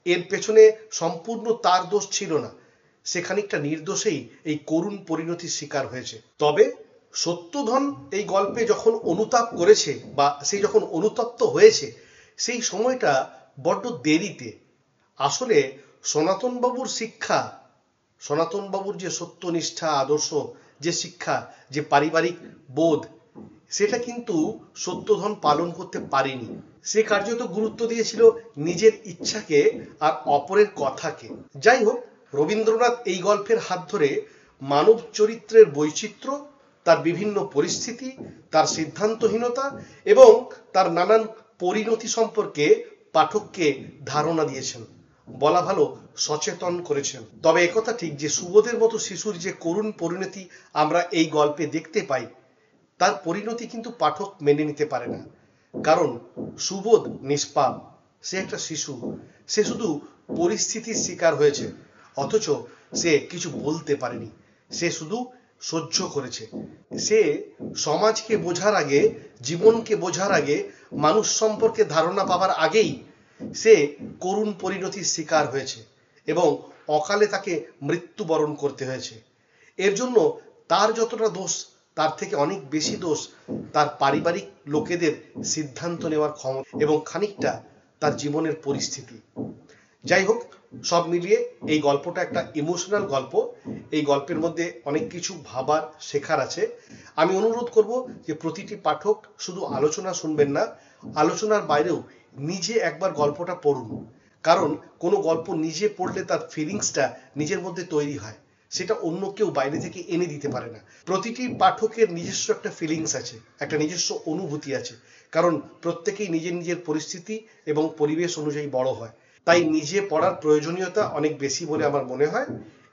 এর পেছনে সম্পূর্ণ তার দোষ ছিল না, সে খানিকটা নির্দোষেই এই করুণ পরিণতির শিকার হয়েছে। তবে সত্যধন এই গল্পে যখন অনুতাপ করেছে বা সেই যখন অনুতপ্ত হয়েছে, সেই সময়টা বড্ড দেরিতে। আসলে সনাতনবাবুর শিক্ষা, সনাতনবাবুর যে সত্যনিষ্ঠা আদর্শ, যে শিক্ষা, যে পারিবারিক বোধ, সেটা কিন্তু সত্যধন পালন করতে পারেনি। সে কার্যত গুরুত্ব দিয়েছিল নিজের ইচ্ছাকে আর অপরের কথাকে। যাই হোক, রবীন্দ্রনাথ এই গল্পের হাত ধরে মানব চরিত্রের বৈচিত্র্য, তার বিভিন্ন পরিস্থিতি, তার সিদ্ধান্তহীনতা এবং তার নানান পরিণতি সম্পর্কে পাঠককে ধারণা দিয়েছেন, বলা ভালো সচেতন করেছেন। তবে একথা ঠিক যে সুবোধের মতো শিশুর যে করুণ পরিণতি আমরা এই গল্পে দেখতে পাই, তার পরিণতি কিন্তু পাঠক মেনে নিতে পারে না। কারণ সুবোধ নিষ্পাপ, সে একটা শিশু, সে শুধু পরিস্থিতির শিকার হয়েছে, অথচ সে কিছু বলতে পারেনি, সে শুধু সহ্য করেছে। সে সমাজকে বোঝার আগে, জীবনকে বোঝার আগে, মানুষ সম্পর্কে ধারণা পাবার আগেই সে করুণ পরিণতির শিকার হয়েছে এবং অকালে তাকে মৃত্যুবরণ করতে হয়েছে। এর জন্য তার যতটা দোষ, তার থেকে অনেক বেশি দোষ তার পারিবারিক লোকেদের সিদ্ধান্ত নেওয়ার ক্ষমতা এবং খানিকটা তার জীবনের পরিস্থিতি। যাই হোক, সব মিলিয়ে এই গল্পটা একটা ইমোশনাল গল্প। এই গল্পের মধ্যে অনেক কিছু ভাবার, শেখার আছে। আমি অনুরোধ করব যে প্রতিটি পাঠক শুধু আলোচনা শুনবেন না, আলোচনার বাইরেও নিজে একবার গল্পটা পড়ুন। কারণ কোনো গল্প নিজে পড়লে তার ফিলিংসটা নিজের মধ্যে তৈরি হয়, সেটা অন্য কেউ বাইরে থেকে এনে দিতে পারে না। প্রতিটি পাঠকের নিজস্ব একটা ফিলিংস আছে, একটা নিজস্ব অনুভূতি আছে, কারণ প্রত্যেকেই নিজের নিজের পরিস্থিতি এবং পরিবেশ অনুযায়ী বড় হয়। তাই নিজে পড়ার প্রয়োজনীয়তা অনেক বেশি বলে আমার মনে হয়,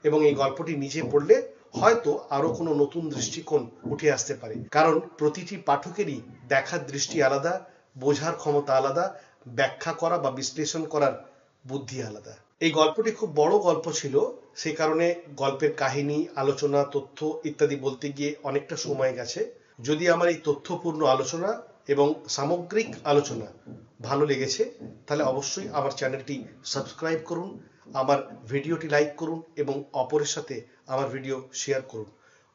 এবং এই গল্পটি নিজে পড়লে হয়তো আরো কোনো নতুন দৃষ্টিকোণ উঠে আসতে পারে। কারণ প্রতিটি পাঠকেরই দেখার দৃষ্টি আলাদা, বোঝার ক্ষমতা আলাদা, ব্যাখ্যা করা বা বিশ্লেষণ করার বুদ্ধি আলাদা। এই গল্পটি খুব বড় গল্প ছিল, সে কারণে গল্পের কাহিনী, আলোচনা, তথ্য ইত্যাদি বলতে গিয়ে অনেকটা সময় গেছে। যদি আমার এই তথ্যপূর্ণ আলোচনা এবং সামগ্রিক আলোচনা ভালো লেগেছে, তাহলে অবশ্যই আমার চ্যানেলটি সাবস্ক্রাইব করুন, আমার ভিডিওটি লাইক করুন এবং অপরের সাথে আমার ভিডিও শেয়ার করুন।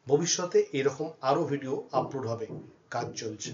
ভবিষ্যতে এরকম আরো ভিডিও আপলোড হবে, কাজ চলছে।